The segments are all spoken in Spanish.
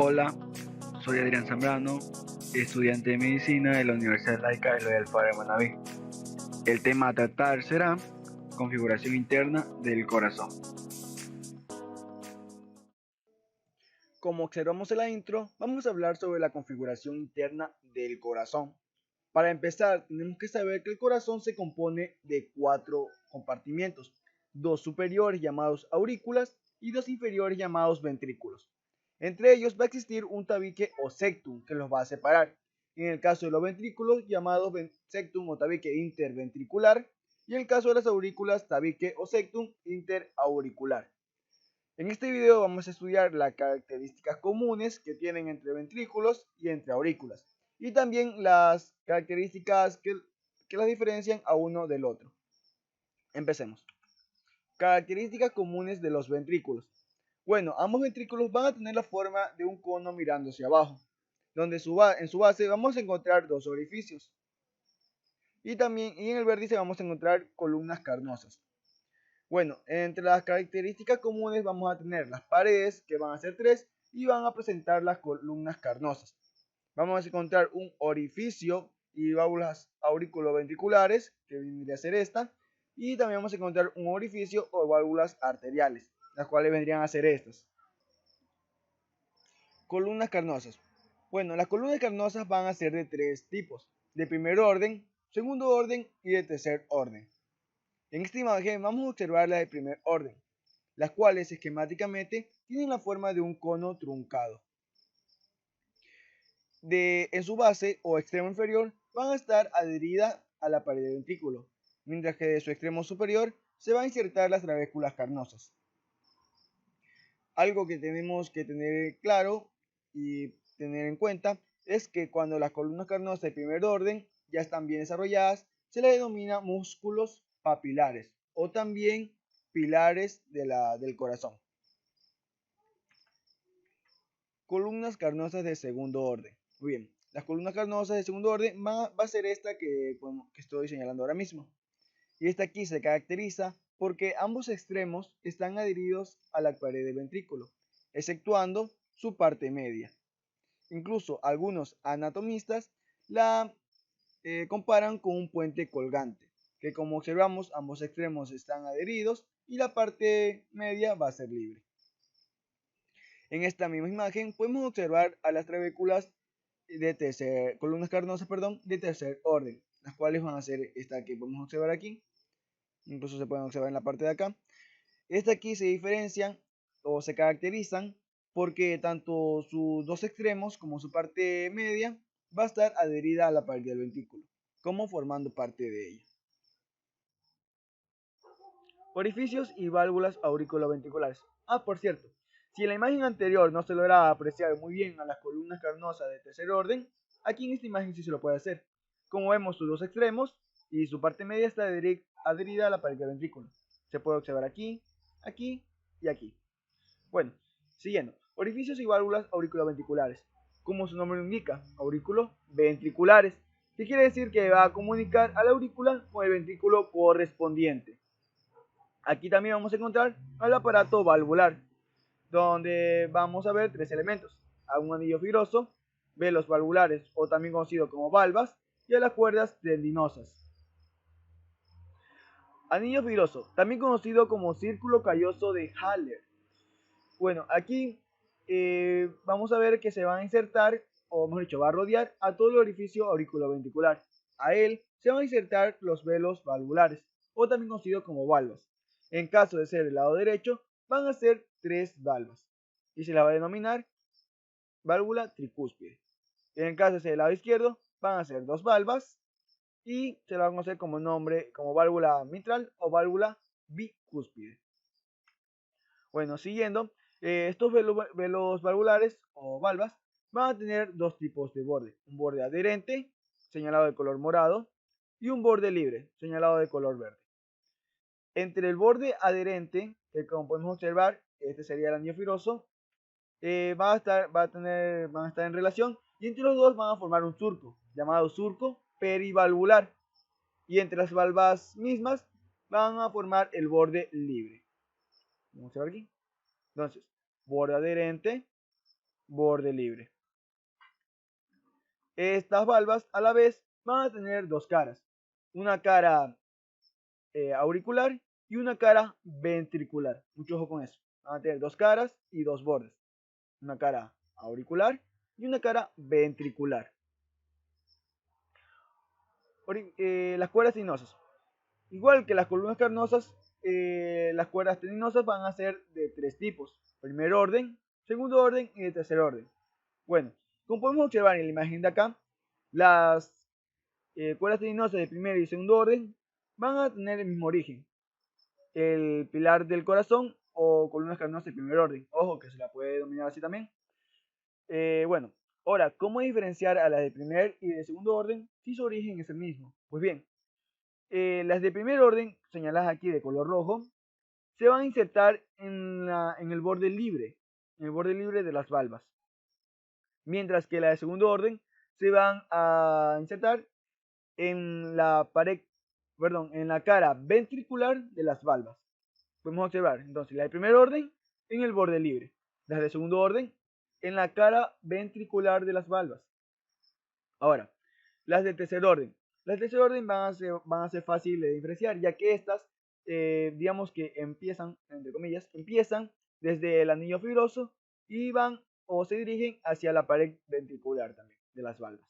Hola, soy Adrián Zambrano, estudiante de medicina de la Universidad Laica de Loyola de Manabí. El tema a tratar será configuración interna del corazón. Como observamos en la intro, vamos a hablar sobre la configuración interna del corazón. Para empezar, tenemos que saber que el corazón se compone de 4 compartimientos, 2 superiores llamados aurículas y 2 inferiores llamados ventrículos. Entre ellos va a existir un tabique o septum que los va a separar. En el caso de los ventrículos, llamados septum o tabique interventricular, y en el caso de las aurículas, tabique o septum interauricular. En este video vamos a estudiar las características comunes que tienen entre ventrículos y entre aurículas, y también las características que las diferencian a uno del otro. Empecemos. Características comunes de los ventrículos. Bueno, ambos ventrículos van a tener la forma de un cono mirando hacia abajo, donde en su base vamos a encontrar 2 orificios. Y también en el vértice vamos a encontrar columnas carnosas. Bueno, entre las características comunes vamos a tener las paredes, que van a ser 3, y van a presentar las columnas carnosas. Vamos a encontrar un orificio y válvulas auriculoventriculares, que vendría a ser esta, y también vamos a encontrar un orificio o válvulas arteriales, las cuales vendrían a ser estas. Columnas carnosas. Bueno, las columnas carnosas van a ser de 3 tipos, de primer orden, segundo orden y de tercer orden. En esta imagen vamos a observar las de primer orden, las cuales esquemáticamente tienen la forma de un cono truncado. En su base o extremo inferior van a estar adheridas a la pared del ventrículo, mientras que de su extremo superior se van a insertar las trabéculas carnosas. Algo que tenemos que tener claro y tener en cuenta es que cuando las columnas carnosas de primer orden ya están bien desarrolladas, se les denomina músculos papilares o también pilares del corazón. Columnas carnosas de segundo orden. Muy bien, las columnas carnosas de segundo orden va a ser esta que estoy señalando ahora mismo. Y esta aquí se caracteriza porque ambos extremos están adheridos a la pared del ventrículo, exceptuando su parte media. Incluso algunos anatomistas la comparan con un puente colgante, que como observamos ambos extremos están adheridos y la parte media va a ser libre. En esta misma imagen podemos observar a las trabéculas de columnas carnosas, de tercer orden, las cuales van a ser esta que podemos observar aquí, incluso se pueden observar en la parte de acá. Esta aquí se diferencian o se caracterizan porque tanto sus dos extremos como su parte media va a estar adherida a la pared del ventrículo, como formando parte de ella. Orificios y válvulas auriculoventriculares. Por cierto, si en la imagen anterior no se lograba apreciar muy bien a las columnas carnosas de tercer orden, aquí en esta imagen sí se lo puede hacer. Como vemos, sus dos extremos y su parte media está adherida a la pared del ventrículo. Se puede observar aquí, aquí y aquí. Bueno, siguiendo. Orificios y válvulas auriculoventriculares. Como su nombre lo indica, auriculoventriculares, que quiere decir que va a comunicar a la aurícula con el ventrículo correspondiente. Aquí también vamos a encontrar el aparato valvular, donde vamos a ver 3 elementos: a un anillo fibroso, velos valvulares o también conocido como valvas, y a las cuerdas tendinosas. Anillo fibroso, también conocido como círculo calloso de Haller. Bueno, aquí vamos a ver que se va a insertar, o mejor dicho, va a rodear a todo el orificio auriculoventricular. A él se van a insertar los velos valvulares, o también conocido como valvas. En caso de ser el lado derecho, van a ser 3 valvas, y se la va a denominar válvula tricúspide. En el caso de ser el lado izquierdo, van a ser 2 valvas, y se la van a conocer como nombre, como válvula mitral o válvula bicúspide. Bueno, siguiendo, estos velos valvulares o valvas van a tener 2 tipos de borde: un borde adherente, señalado de color morado, y un borde libre, señalado de color verde. Entre el borde adherente, que como podemos observar, este sería el anillo fibroso, van a estar en relación, y entre los dos van a formar un surco, llamado surco perivalvular, y entre las valvas mismas van a formar el borde libre. Vamos a ver aquí. Entonces, borde adherente, borde libre. Estas valvas a la vez van a tener dos caras, una cara auricular y una cara ventricular. Mucho ojo con eso. Van a tener dos caras y dos bordes, una cara auricular y una cara ventricular. Las cuerdas tendinosas. Igual que las columnas carnosas, las cuerdas tendinosas van a ser de tres tipos: primer orden, segundo orden y de tercer orden. Bueno, como podemos observar en la imagen de acá, las cuerdas tendinosas de primer y segundo orden van a tener el mismo origen, el pilar del corazón o columnas carnosas de primer orden. Ojo que se la puede denominar así también. Bueno, ahora, ¿cómo diferenciar a las de primer y de segundo orden si su origen es el mismo? Pues bien, las de primer orden, señaladas aquí de color rojo, se van a insertar en el borde libre de las valvas, mientras que las de segundo orden se van a insertar en la pared, perdón, en la cara ventricular de las valvas. Podemos observar entonces la de primer orden en el borde libre, las de segundo orden en la cara ventricular de las valvas. Ahora, las de tercer orden. Las de tercer orden van a ser fáciles de diferenciar, ya que estas, digamos que empiezan, entre comillas, empiezan desde el anillo fibroso y van o se dirigen hacia la pared ventricular también de las valvas.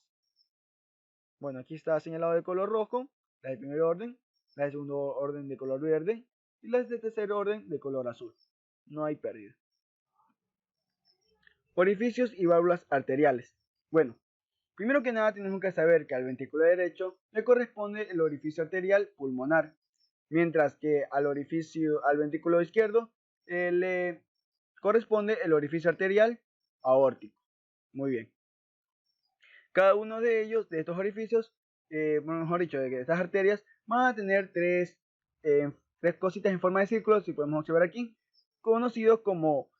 Bueno, aquí está señalado de color rojo, la de primer orden, la de segundo orden de color verde y las de tercer orden de color azul. No hay pérdida. Orificios y válvulas arteriales. Bueno, primero que nada tenemos que saber que al ventrículo derecho le corresponde el orificio arterial pulmonar, mientras que al ventrículo izquierdo le corresponde el orificio arterial aórtico. Muy bien. Cada uno de ellos, de estos orificios, mejor dicho, de estas arterias, van a tener tres cositas en forma de círculo, si podemos observar aquí, conocidos como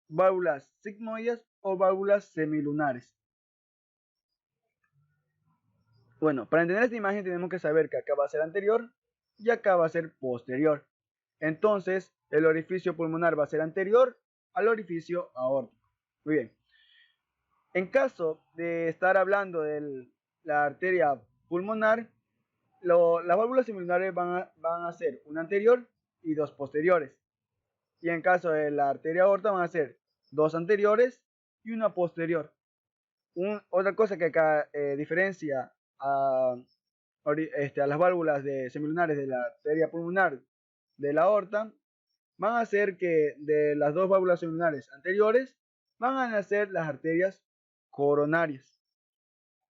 válvulas sigmoides o válvulas semilunares. Bueno, para entender esta imagen tenemos que saber que acá va a ser anterior y acá va a ser posterior. Entonces, el orificio pulmonar va a ser anterior al orificio aórtico. Muy bien. En caso de estar hablando de la arteria pulmonar, las válvulas semilunares van a ser una anterior y dos posteriores. Y en caso de la arteria aorta van a ser dos anteriores y una posterior. Otra cosa que acá diferencia a las válvulas semilunares de la arteria pulmonar de la aorta, van a ser que de las dos válvulas semilunares anteriores van a nacer las arterias coronarias.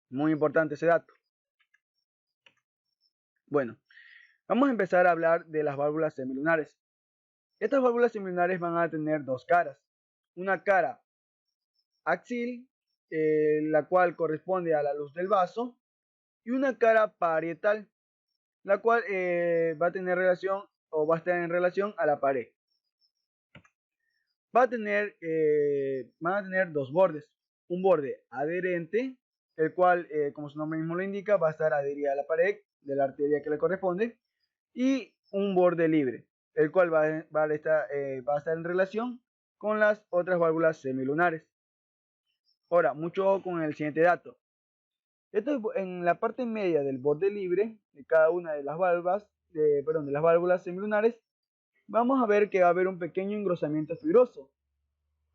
Muy importante ese dato. Bueno, vamos a empezar a hablar de las válvulas semilunares. Estas válvulas semilunares van a tener dos caras. Una cara axil, la cual corresponde a la luz del vaso, y una cara parietal, la cual va a tener relación o va a estar en relación a la pared. Van a tener dos bordes, un borde adherente, el cual, como su nombre mismo lo indica, va a estar adherida a la pared de la arteria que le corresponde, y un borde libre, el cual va a estar en relación con las otras válvulas semilunares. Ahora, mucho ojo con el siguiente dato. Esto en la parte media del borde libre de cada una de las válvulas, de las válvulas semilunares, vamos a ver que va a haber un pequeño engrosamiento fibroso.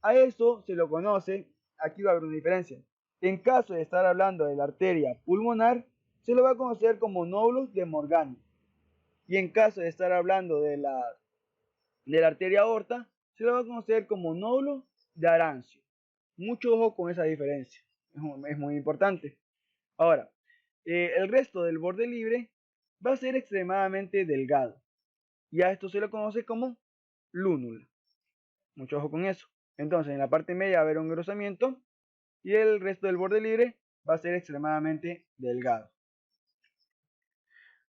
A eso se lo conoce, aquí va a haber una diferencia. En caso de estar hablando de la arteria pulmonar, se lo va a conocer como nódulos de Morgani. Y en caso de estar hablando de la arteria aorta, se lo va a conocer como nódulo de Arancio. Mucho ojo con esa diferencia, es muy importante. Ahora, el resto del borde libre va a ser extremadamente delgado, y a esto se lo conoce como lúnula. Mucho ojo con eso. Entonces, en la parte media va a haber un engrosamiento y el resto del borde libre va a ser extremadamente delgado.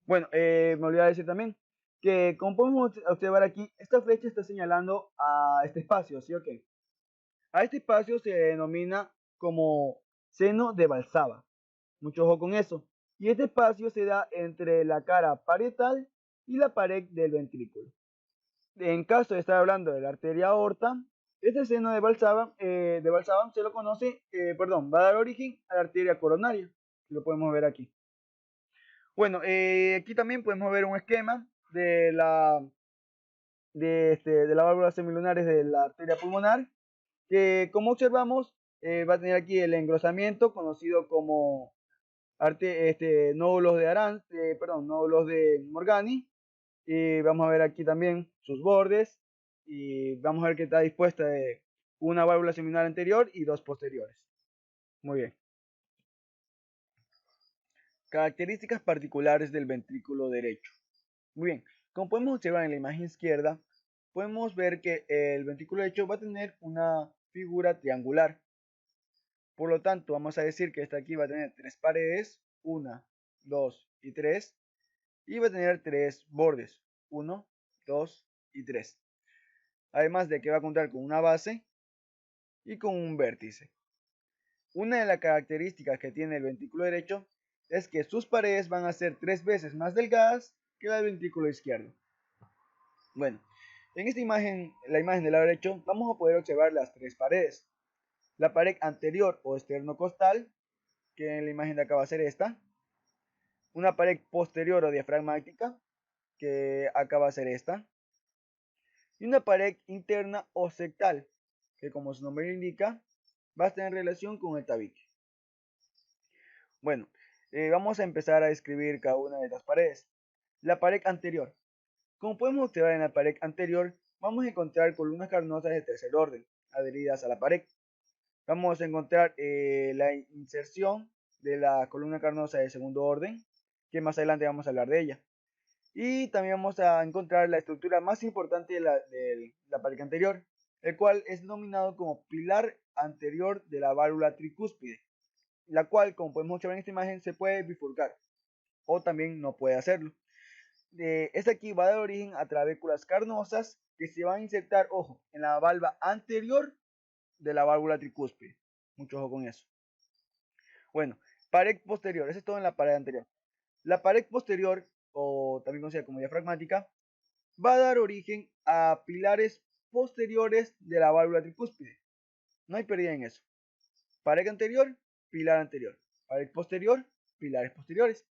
Bueno, me olvidé de decir también que, como podemos observar aquí, esta flecha está señalando a este espacio, ¿sí o qué? A este espacio se denomina como seno de Valsalva. Mucho ojo con eso. Y este espacio se da entre la cara parietal y la pared del ventrículo. En caso de estar hablando de la arteria aorta, Este seno de Valsalva se lo conoce, va a dar origen a la arteria coronaria. Lo podemos ver aquí. Bueno, aquí también podemos ver un esquema de la válvula semilunares de la arteria pulmonar, que como observamos va a tener aquí el engrosamiento conocido como nódulos de nódulos de Morgani, y vamos a ver aquí también sus bordes, y vamos a ver que está dispuesta de una válvula semilunar anterior y dos posteriores. Muy bien. Características particulares del ventrículo derecho. Muy bien, como podemos observar en la imagen izquierda, podemos ver que el ventrículo derecho va a tener una figura triangular. Por lo tanto, vamos a decir que esta aquí va a tener tres paredes, 1, 2 y 3, y va a tener tres bordes, 1, 2 y 3. Además de que va a contar con una base y con un vértice. Una de las características que tiene el ventrículo derecho es que sus paredes van a ser 3 veces más delgadas que la del ventrículo izquierdo. Bueno, en esta imagen, la imagen del lado derecho, vamos a poder observar las tres paredes. La pared anterior o esternocostal, que en la imagen de acá va a ser esta. Una pared posterior o diafragmática, que acá va a ser esta. Y una pared interna o sectal, que como su nombre indica, va a tener relación con el tabique. Bueno, vamos a empezar a describir cada una de las paredes. La pared anterior. Como podemos observar en la pared anterior, vamos a encontrar columnas carnosas de tercer orden, adheridas a la pared. Vamos a encontrar la inserción de la columna carnosa de segundo orden, que más adelante vamos a hablar de ella. Y también vamos a encontrar la estructura más importante de la pared anterior, el cual es denominado como pilar anterior de la válvula tricúspide, la cual, como podemos observar en esta imagen, se puede bifurcar o también no puede hacerlo. Esta aquí va a dar origen a trabéculas carnosas que se van a insertar, ojo, en la valva anterior de la válvula tricúspide. Mucho ojo con eso. Bueno, pared posterior, eso es todo en la pared anterior. La pared posterior, o también conocida como diafragmática, va a dar origen a pilares posteriores de la válvula tricúspide. No hay pérdida en eso. Pared anterior, pilar anterior. Pared posterior, pilares posteriores.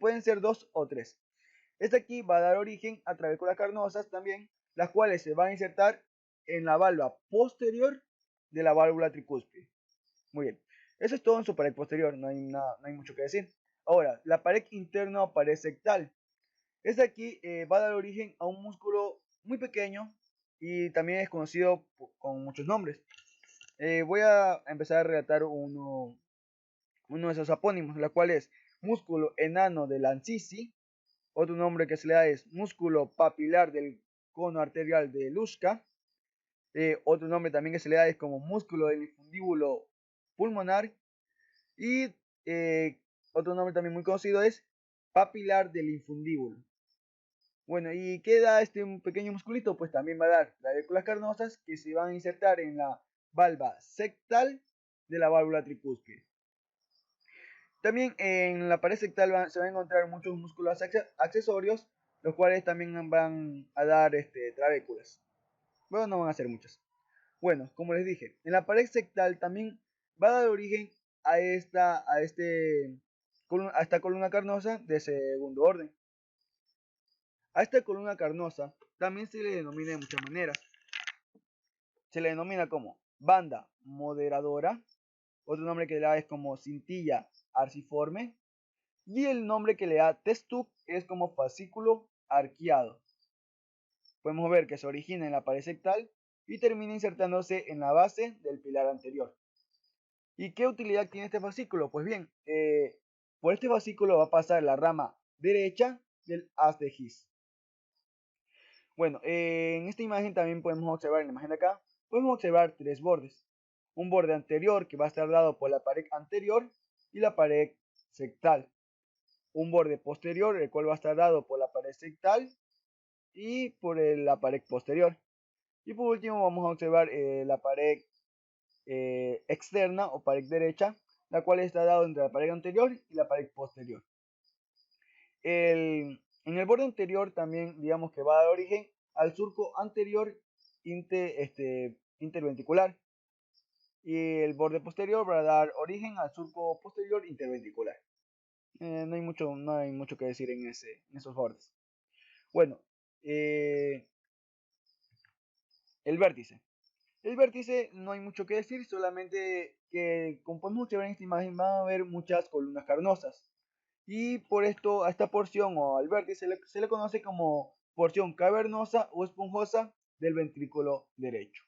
Pueden ser 2 o 3. Este aquí va a dar origen a trabéculas carnosas también, las cuales se van a insertar en la valva posterior de la válvula tricúspide. Muy bien, eso es todo en su pared posterior, no hay mucho que decir. Ahora, la pared interna o pared sectal. Esta aquí va a dar origen a un músculo muy pequeño y también es conocido con muchos nombres. Voy a empezar a relatar uno de esos apónimos, la cual es músculo enano de Lancisi. Otro nombre que se le da es músculo papilar del cono arterial de Luschka. Otro nombre también que se le da es como músculo del infundíbulo pulmonar. Y otro nombre también muy conocido es papilar del infundíbulo. Bueno, ¿y qué da este pequeño musculito? Pues también va a dar trabéculas carnosas que se van a insertar en la valva sectal de la válvula tricúspide. También en la pared sectal se van a encontrar muchos músculos accesorios, los cuales también van a dar trabéculas. Bueno, no van a ser muchas. Bueno, como les dije, en la pared sectal también va a dar origen a esta columna carnosa de segundo orden. A esta columna carnosa también se le denomina de muchas maneras. Se le denomina como banda moderadora, otro nombre que le da es como cintilla arciforme, y el nombre que le da testuc es como fascículo arqueado. Podemos ver que se origina en la pared sectal y termina insertándose en la base del pilar anterior. ¿Y qué utilidad tiene este fascículo? Pues bien, por este fascículo va a pasar la rama derecha del haz de His. Bueno, en esta imagen también podemos observar, en la imagen de acá, podemos observar tres bordes. Un borde anterior que va a estar dado por la pared anterior y la pared sectal. Un borde posterior, el cual va a estar dado por la pared sectal y por la pared posterior. Y por último vamos a observar la pared externa o pared derecha, la cual está dado entre la pared anterior y la pared posterior. En el borde anterior también digamos que va a dar origen al surco anterior interventricular. Y el borde posterior va a dar origen al surco posterior interventricular. No hay mucho que decir en esos bordes. Bueno, el vértice. El vértice no hay mucho que decir, solamente que como podemos observar en esta imagen van a haber muchas columnas carnosas. Y por esto a esta porción o al vértice se le conoce como porción cavernosa o esponjosa del ventrículo derecho.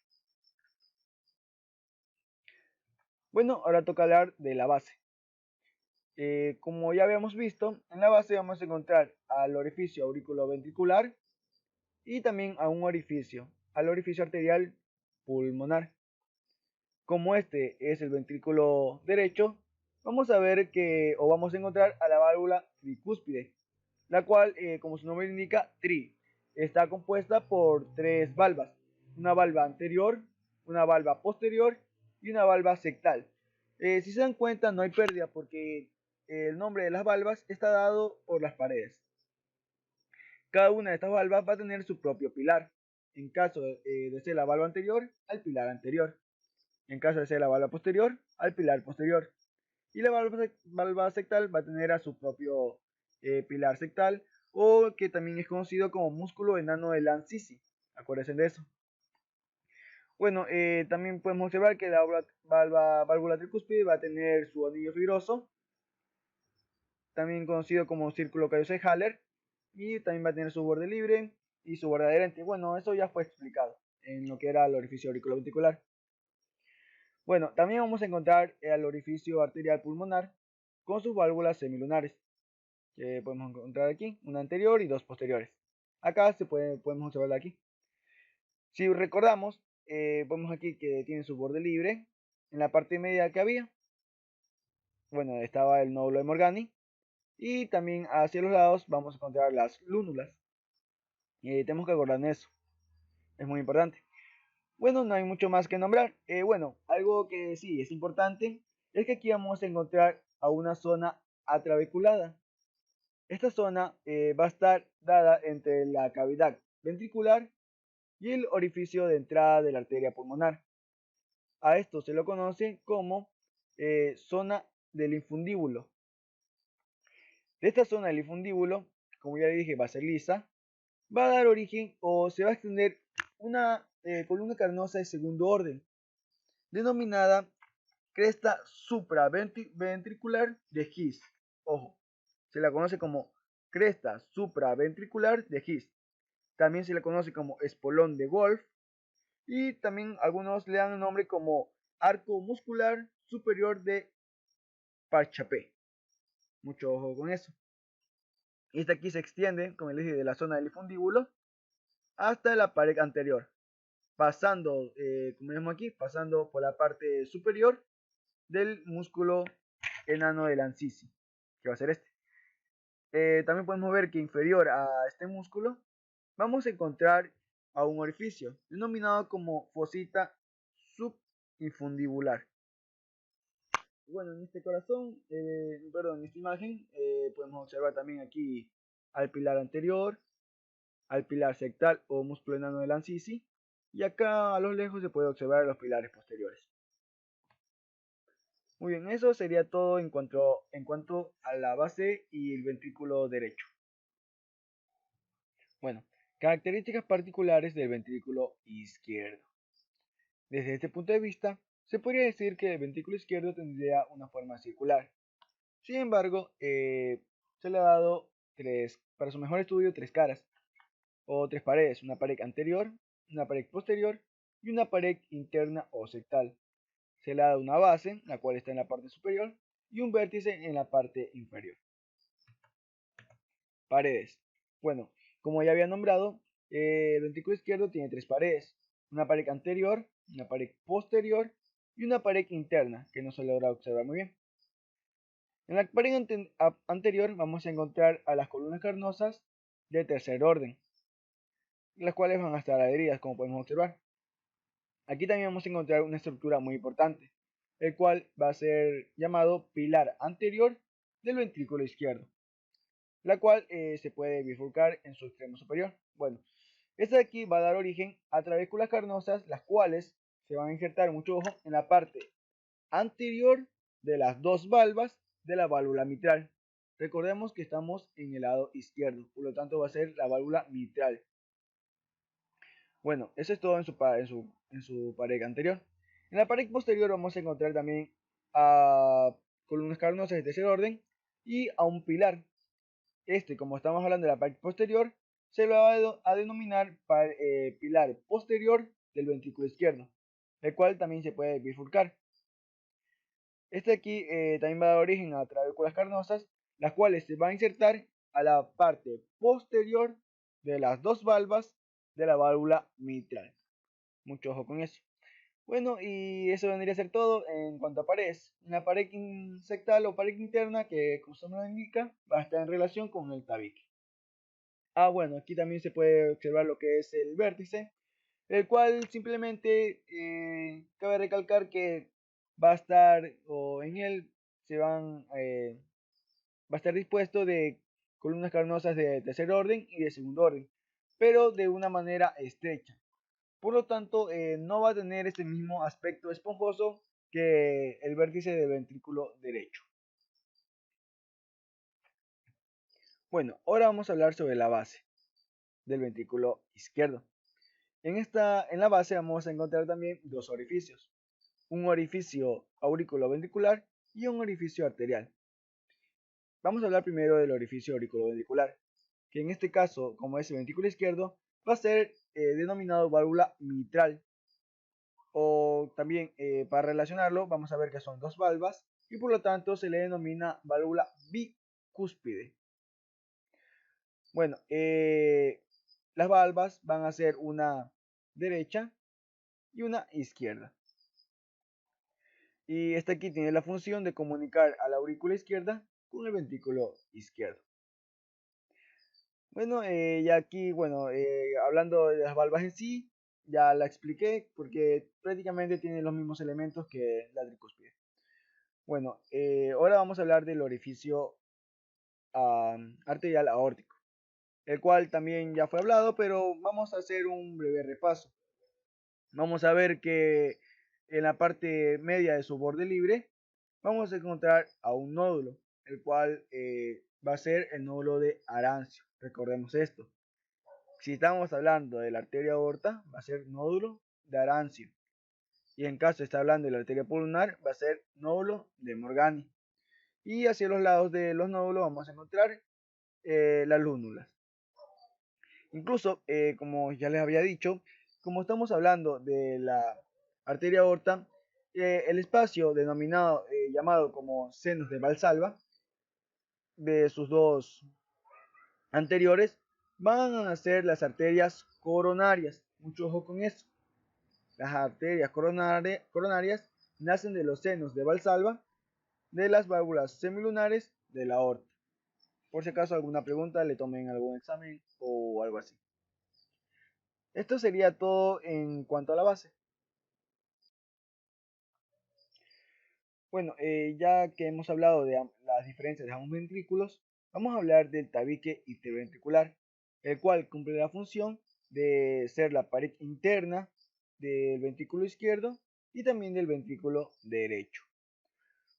Bueno, ahora toca hablar de la base. Como ya habíamos visto, en la base vamos a encontrar al orificio auriculoventricular y también a un orificio, al orificio arterial pulmonar. Como este es el ventrículo derecho, vamos a ver que, o vamos a encontrar a la válvula tricúspide, la cual, como su nombre indica, tri, está compuesta por tres valvas, una valva anterior, una valva posterior y una valva sectal. Si se dan cuenta, no hay pérdida porque el nombre de las valvas está dado por las paredes. Cada una de estas valvas va a tener su propio pilar. En caso de ser la valva anterior, al pilar anterior. En caso de ser la valva posterior, al pilar posterior. Y la valva sectal va a tener a su propio pilar sectal, o que también es conocido como músculo enano de Lancisi. Acuérdense de eso. Bueno, también podemos observar que la válvula tricúspide va a tener su anillo fibroso, también conocido como círculo calloso de Haller, y también va a tener su borde libre y su borde adherente. Bueno, eso ya fue explicado en lo que era el orificio auriculoventricular. Bueno, también vamos a encontrar el orificio arterial pulmonar con sus válvulas semilunares, que podemos encontrar aquí, una anterior y dos posteriores. Acá podemos observarla aquí. Si recordamos, vemos aquí que tiene su borde libre en la parte media que había. Bueno, estaba el nódulo de Morgani. Y también hacia los lados vamos a encontrar las lúnulas. Tenemos que acordar en eso. Es muy importante. Bueno, no hay mucho más que nombrar. Bueno, algo que sí es importante es que aquí vamos a encontrar a una zona atrabeculada. Esta zona va a estar dada entre la cavidad ventricular y el orificio de entrada de la arteria pulmonar. A esto se lo conoce como zona del infundíbulo. De esta zona del infundíbulo, como ya le dije, va a ser lisa, va a dar origen o se va a extender una columna carnosa de segundo orden, denominada cresta supraventricular de His. Ojo, se la conoce como cresta supraventricular de His. También se le conoce como espolón de Wolf y también algunos le dan el nombre como arco muscular superior de Parchapé. Mucho ojo con eso. Esta aquí se extiende, como les dije, de la zona del infundíbulo hasta la pared anterior, pasando, como vemos aquí, pasando por la parte superior del músculo enano de Lancisi, que va a ser este. También podemos ver que inferior a este músculo vamos a encontrar a un orificio denominado como fosita subinfundibular. Bueno, en este corazón, en esta imagen podemos observar también aquí al pilar anterior, al pilar sectal o músculo enano de Lancisi, y acá a lo lejos se puede observar los pilares posteriores. Muy bien, eso sería todo en cuanto a la base y el ventrículo derecho. Bueno, características particulares del ventrículo izquierdo. Desde este punto de vista, se podría decir que el ventrículo izquierdo tendría una forma circular. Sin embargo, se le ha dado para su mejor estudio, tres caras, o tres paredes, una pared anterior, una pared posterior y una pared interna o sectal. Se le ha dado una base, la cual está en la parte superior, y un vértice en la parte inferior. Paredes. Bueno, como ya había nombrado, el ventrículo izquierdo tiene tres paredes, una pared anterior, una pared posterior y una pared interna, que no se logra observar muy bien. En la pared anterior vamos a encontrar a las columnas carnosas de tercer orden, las cuales van a estar adheridas, como podemos observar. Aquí también vamos a encontrar una estructura muy importante, el cual va a ser llamado pilar anterior del ventrículo izquierdo, la cual se puede bifurcar en su extremo superior. Bueno, esta de aquí va a dar origen a trabéculas carnosas, las cuales se van a insertar, mucho ojo, en la parte anterior de las dos valvas de la válvula mitral. Recordemos que estamos en el lado izquierdo, por lo tanto va a ser la válvula mitral. Bueno, eso es todo en su pared anterior. En la pared posterior vamos a encontrar también a columnas cavernosas de tercer orden y a un pilar. Como estamos hablando de la pared posterior, se lo va a denominar pilar posterior del ventrículo izquierdo, el cual también se puede bifurcar. Aquí también va a dar origen a trabéculas carnosas, las cuales se van a insertar a la parte posterior de las dos valvas de la válvula mitral. Mucho ojo con eso. Bueno, y eso vendría a ser todo en cuanto a paredes. Una pared insectal o pared interna que, como se nos indica, va a estar en relación con el tabique. Bueno, aquí también se puede observar lo que es el vértice, el cual simplemente cabe recalcar que va a estar, o en él se van, va a estar dispuesto de columnas carnosas de tercer orden y de segundo orden, pero de una manera estrecha. Por lo tanto, no va a tener este mismo aspecto esponjoso que el vértice del ventrículo derecho. Bueno, ahora vamos a hablar sobre la base del ventrículo izquierdo. En la base vamos a encontrar también dos orificios, un orificio auriculoventricular y un orificio arterial. Vamos a hablar primero del orificio auriculoventricular, que en este caso, como es el ventrículo izquierdo, va a ser denominado válvula mitral. O también, para relacionarlo, vamos a ver que son dos valvas y por lo tanto se le denomina válvula bicúspide. Bueno, las valvas van a ser una derecha y una izquierda. Y esta aquí tiene la función de comunicar a la aurícula izquierda con el ventrículo izquierdo. Bueno, ya aquí, bueno, hablando de las valvas en sí, ya la expliqué porque prácticamente tiene los mismos elementos que la tricúspide. Bueno, ahora vamos a hablar del orificio arterial aórtico, el cual también ya fue hablado, pero vamos a hacer un breve repaso. Vamos a ver que en la parte media de su borde libre vamos a encontrar a un nódulo, el cual va a ser el nódulo de Arancio. Recordemos esto. Si estamos hablando de la arteria aorta, va a ser nódulo de Arancio. Y en caso de estar hablando de la arteria pulmonar, va a ser nódulo de Morgani. Y hacia los lados de los nódulos vamos a encontrar las lúnulas. Incluso, como ya les había dicho, como estamos hablando de la arteria aorta, el espacio denominado, llamado como senos de Valsalva, de sus dos anteriores, van a ser las arterias coronarias. Mucho ojo con eso. Las arterias coronarias nacen de los senos de Valsalva, de las válvulas semilunares de la aorta. Por si acaso alguna pregunta le tomen algún examen o algo así. Esto sería todo en cuanto a la base. Bueno, ya que hemos hablado de las diferencias de ambos ventrículos, vamos a hablar del tabique interventricular, el cual cumple la función de ser la pared interna del ventrículo izquierdo y también del ventrículo derecho.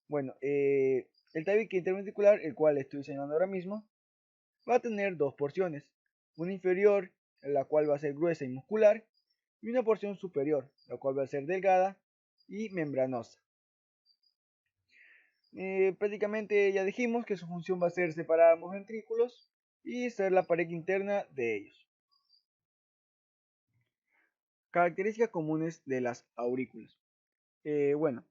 Bueno, el tabique interventricular, el cual estoy enseñando ahora mismo, va a tener dos porciones, una inferior, la cual va a ser gruesa y muscular, y una porción superior, la cual va a ser delgada y membranosa. Prácticamente ya dijimos que su función va a ser separar ambos ventrículos y ser la pared interna de ellos. Características comunes de las aurículas. Bueno,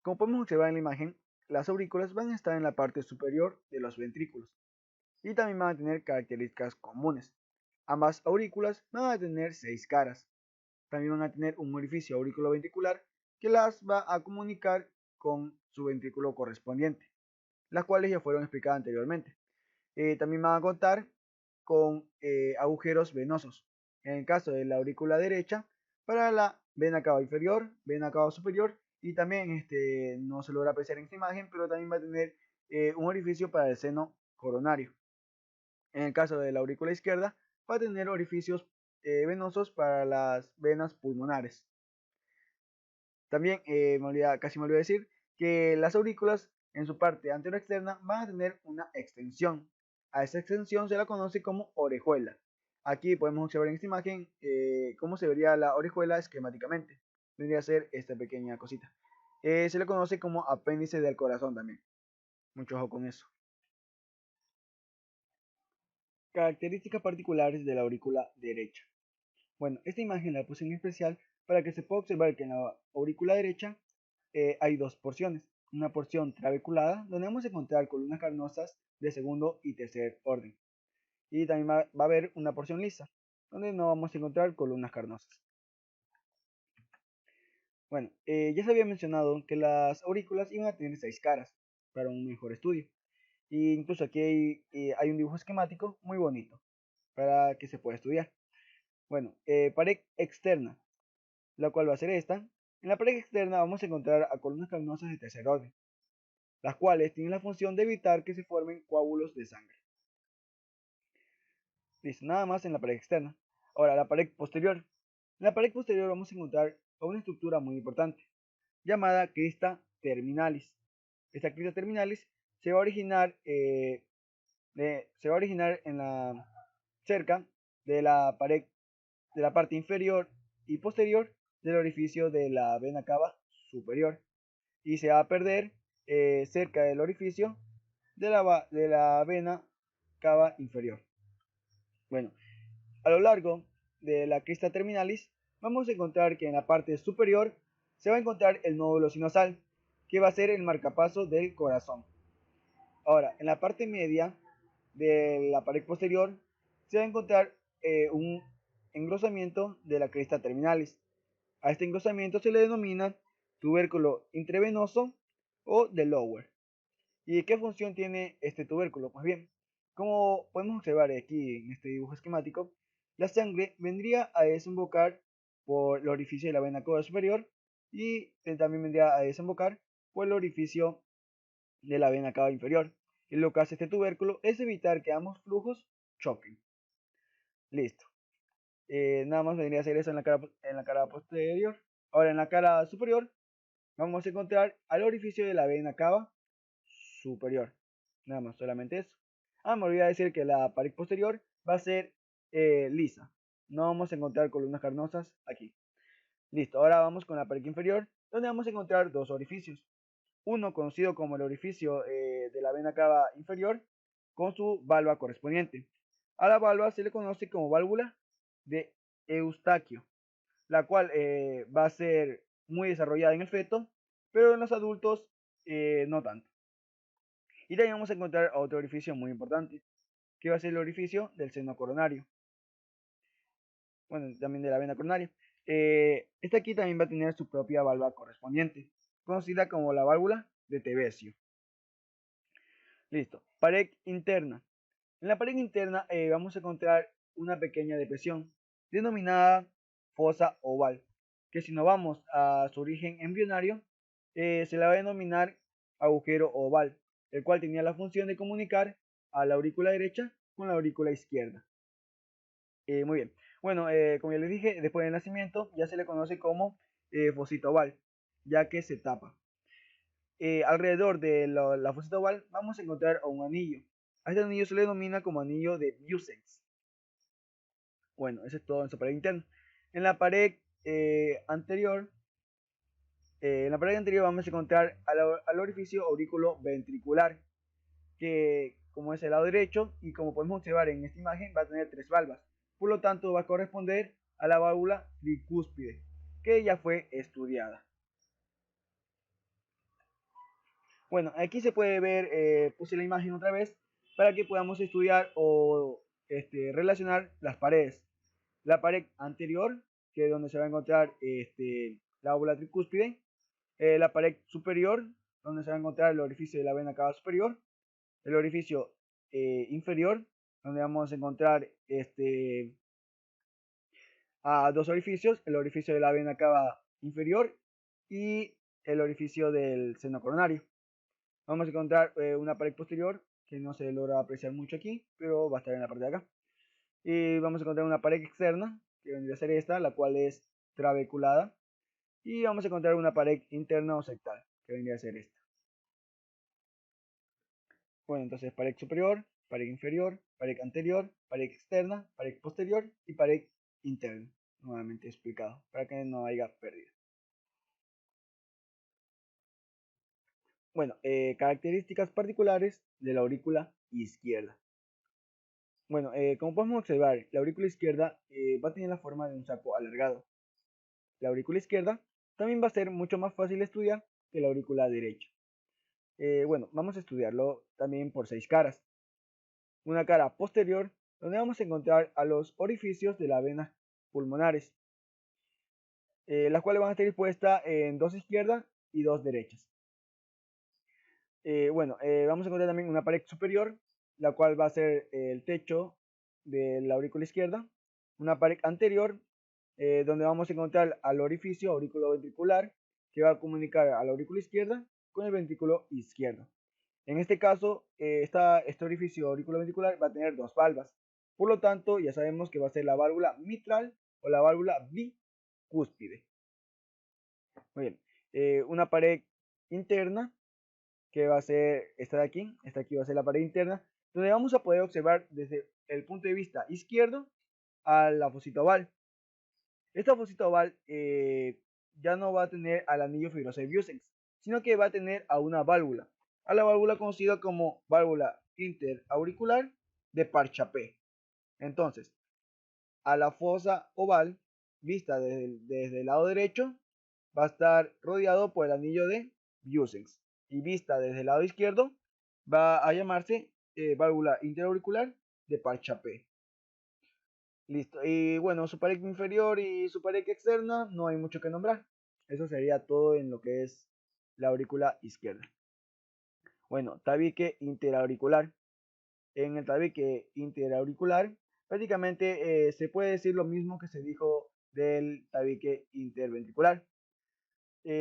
como podemos observar en la imagen, las aurículas van a estar en la parte superior de los ventrículos y también van a tener características comunes. Ambas aurículas van a tener 6 caras. También van a tener un orificio auriculoventricular que las va a comunicar con su ventrículo correspondiente, las cuales ya fueron explicadas anteriormente. También van a contar con agujeros venosos. En el caso de la aurícula derecha, para la vena cava inferior, vena cava superior, y también no se logra apreciar en esta imagen, pero también va a tener un orificio para el seno coronario. En el caso de la aurícula izquierda, va a tener orificios venosos para las venas pulmonares. También casi me olvidé decir que las aurículas en su parte anterior externa van a tener una extensión. A esa extensión se la conoce como orejuela. Aquí podemos observar en esta imagen cómo se vería la orejuela esquemáticamente. Vendría a ser esta pequeña cosita. Se le conoce como apéndice del corazón también. Mucho ojo con eso. Características particulares de la aurícula derecha. Bueno, esta imagen la puse en especial para que se pueda observar que en la aurícula derecha hay dos porciones. Una porción trabeculada, donde vamos a encontrar columnas carnosas de segundo y tercer orden. Y también va a haber una porción lisa, donde no vamos a encontrar columnas carnosas. Bueno, ya se había mencionado que las aurículas iban a tener 6 caras para un mejor estudio. Y incluso aquí hay un dibujo esquemático muy bonito para que se pueda estudiar. Bueno, pared externa, la cual va a ser esta. En la pared externa vamos a encontrar a columnas carnosas de tercer orden, las cuales tienen la función de evitar que se formen coágulos de sangre. Listo, nada más en la pared externa. Ahora, la pared posterior. En la pared posterior vamos a encontrar una estructura muy importante, llamada crista terminalis. Esta crista terminalis se va a originar, en la cerca de la pared de la parte inferior y posterior del orificio de la vena cava superior y se va a perder cerca del orificio de la vena cava inferior. Bueno, a lo largo de la crista terminalis vamos a encontrar que en la parte superior se va a encontrar el nódulo sinusal, que va a ser el marcapaso del corazón. Ahora, en la parte media de la pared posterior se va a encontrar un engrosamiento de la crista terminalis. A este engrosamiento se le denomina tubérculo intravenoso o de Lower. ¿Y qué función tiene este tubérculo? Pues bien, como podemos observar aquí en este dibujo esquemático, la sangre vendría a desembocar por el orificio de la vena cava superior y también vendría a desembocar por el orificio de la vena cava inferior. Y lo que hace este tubérculo es evitar que ambos flujos choquen. Listo. Nada más vendría a hacer eso en la cara posterior. Ahora en la cara superior vamos a encontrar al orificio de la vena cava superior. Nada más, solamente eso. Me olvidé decir que la pared posterior va a ser lisa. No vamos a encontrar columnas carnosas aquí. Listo, ahora vamos con la pared inferior, donde vamos a encontrar dos orificios. Uno conocido como el orificio de la vena cava inferior, con su valva correspondiente. A la valva se le conoce como válvula de Eustaquio, la cual va a ser muy desarrollada en el feto, pero en los adultos no tanto. Y también vamos a encontrar otro orificio muy importante, que va a ser el orificio del seno coronario. Bueno, también de la vena coronaria. Este aquí también va a tener su propia válvula correspondiente, conocida como la válvula de Tevesio. Listo. Pared interna. En la pared interna vamos a encontrar una pequeña depresión, denominada fosa oval, que si nos vamos a su origen embrionario, se la va a denominar agujero oval, el cual tenía la función de comunicar a la aurícula derecha con la aurícula izquierda. Muy bien. Bueno, como ya les dije, después del nacimiento ya se le conoce como fosita oval, ya que se tapa. Alrededor de la fosita oval vamos a encontrar un anillo. A este anillo se le denomina como anillo de Bussex. Bueno, eso es todo en su pared interna. En la pared anterior, vamos a encontrar al orificio aurículo ventricular, que como es el lado derecho y como podemos observar en esta imagen va a tener 3 valvas. Por lo tanto va a corresponder a la válvula tricúspide, que ya fue estudiada. Bueno, aquí se puede ver, puse la imagen otra vez para que podamos estudiar o relacionar las paredes. La pared anterior, que es donde se va a encontrar la válvula tricúspide. La pared superior, donde se va a encontrar el orificio de la vena cava superior. El orificio inferior, donde vamos a encontrar a dos orificios, el orificio de la vena cava inferior y el orificio del seno coronario. Vamos a encontrar una pared posterior que no se logra apreciar mucho aquí, pero va a estar en la parte de acá. Y vamos a encontrar una pared externa, que vendría a ser esta, la cual es trabeculada. y vamos a encontrar una pared interna o septal, que vendría a ser esta. Bueno, entonces pared superior, pared inferior, pared anterior, pared externa, pared posterior y pared interna. Nuevamente explicado, para que no haya pérdida. Bueno, características particulares de la aurícula izquierda. Bueno, como podemos observar, la aurícula izquierda va a tener la forma de un saco alargado. La aurícula izquierda también va a ser mucho más fácil de estudiar que la aurícula derecha. Bueno, vamos a estudiarlo también por 6 caras. Una cara posterior, donde vamos a encontrar a los orificios de las venas pulmonares, las cuales van a estar dispuestas en 2 izquierdas y 2 derechas. Bueno, vamos a encontrar también una pared superior, la cual va a ser el techo de la aurícula izquierda. Una pared anterior, donde vamos a encontrar al orificio auriculoventricular, que va a comunicar a la aurícula izquierda con el ventrículo izquierdo. En este caso, este orificio auriculoventricular va a tener 2 válvulas. Por lo tanto, ya sabemos que va a ser la válvula mitral o la válvula bicúspide. Muy bien. Una pared interna, que va a ser esta de aquí. Esta aquí va a ser la pared interna, donde vamos a poder observar desde el punto de vista izquierdo a la fosita oval. Esta fosita oval ya no va a tener al anillo fibroso de Busens, sino que va a tener a una válvula, a la válvula conocida como válvula interauricular de Parchapé. Entonces, a la fosa oval, vista desde el lado derecho, va a estar rodeado por el anillo de Busens, y vista desde el lado izquierdo, va a llamarse válvula interauricular de Parchapé. Listo. Y bueno, su pared inferior y su pared externa no hay mucho que nombrar. Eso sería todo en lo que es la aurícula izquierda. Bueno, tabique interauricular. En el tabique interauricular prácticamente se puede decir lo mismo que se dijo del tabique interventricular.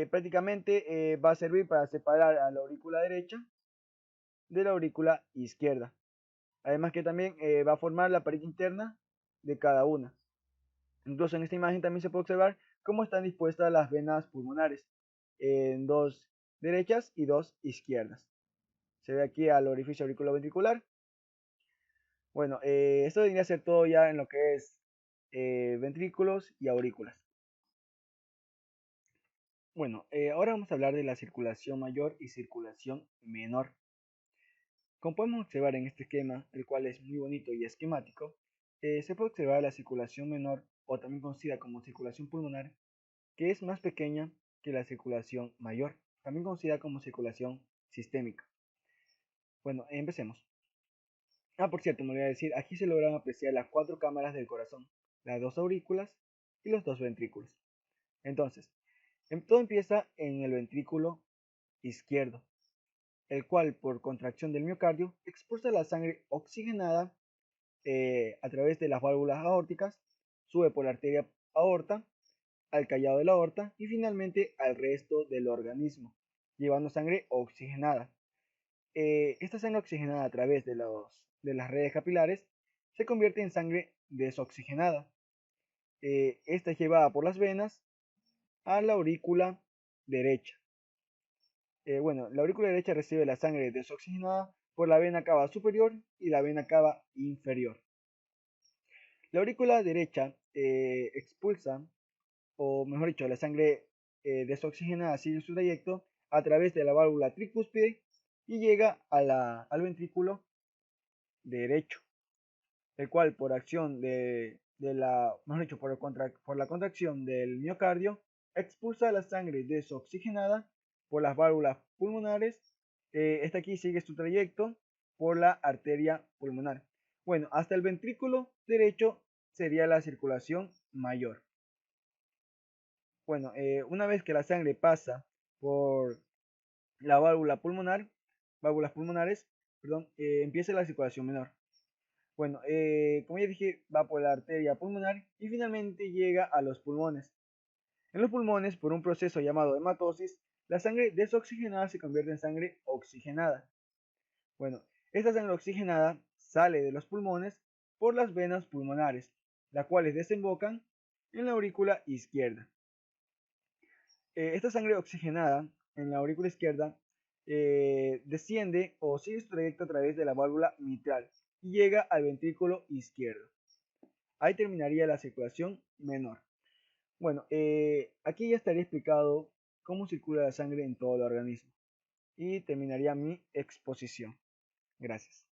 Prácticamente va a servir para separar a la aurícula derecha de la aurícula izquierda. Además que también va a formar la pared interna de cada una. Incluso en esta imagen también se puede observar cómo están dispuestas las venas pulmonares en 2 derechas y 2 izquierdas. Se ve aquí al orificio auriculoventricular. Bueno, esto debería ser todo ya en lo que es ventrículos y aurículas. Bueno, ahora vamos a hablar de la circulación mayor y circulación menor. Como podemos observar en este esquema, el cual es muy bonito y esquemático, se puede observar la circulación menor, o también conocida como circulación pulmonar, que es más pequeña que la circulación mayor, también conocida como circulación sistémica. Bueno, empecemos. Por cierto, me olvidé decir, aquí se logran apreciar las 4 cámaras del corazón, las 2 aurículas y los 2 ventrículos. Entonces, todo empieza en el ventrículo izquierdo, el cual por contracción del miocardio expulsa la sangre oxigenada a través de las válvulas aórticas, sube por la arteria aorta, al callado de la aorta y finalmente al resto del organismo, llevando sangre oxigenada. Esta sangre oxigenada a través de las redes capilares se convierte en sangre desoxigenada. Esta es llevada por las venas a la aurícula derecha. Bueno, la aurícula derecha recibe la sangre desoxigenada por la vena cava superior y la vena cava inferior. La aurícula derecha expulsa, o mejor dicho, la sangre desoxigenada sigue su trayecto a través de la válvula tricúspide y llega al ventrículo derecho, el cual por acción mejor dicho, por la contracción del miocardio, expulsa la sangre desoxigenada por las válvulas pulmonares. Esta aquí sigue su trayecto por la arteria pulmonar. Bueno, hasta el ventrículo derecho sería la circulación mayor. Bueno, una vez que la sangre pasa por la válvulas pulmonares, perdón, empieza la circulación menor. Bueno, como ya dije, va por la arteria pulmonar y finalmente llega a los pulmones. En los pulmones, por un proceso llamado hematosis, la sangre desoxigenada se convierte en sangre oxigenada. Bueno, esta sangre oxigenada sale de los pulmones por las venas pulmonares, las cuales desembocan en la aurícula izquierda. Esta sangre oxigenada en la aurícula izquierda desciende o sigue su trayecto a través de la válvula mitral y llega al ventrículo izquierdo. Ahí terminaría la circulación menor. Bueno, aquí ya estaría explicado cómo circula la sangre en todo el organismo y terminaría mi exposición. Gracias.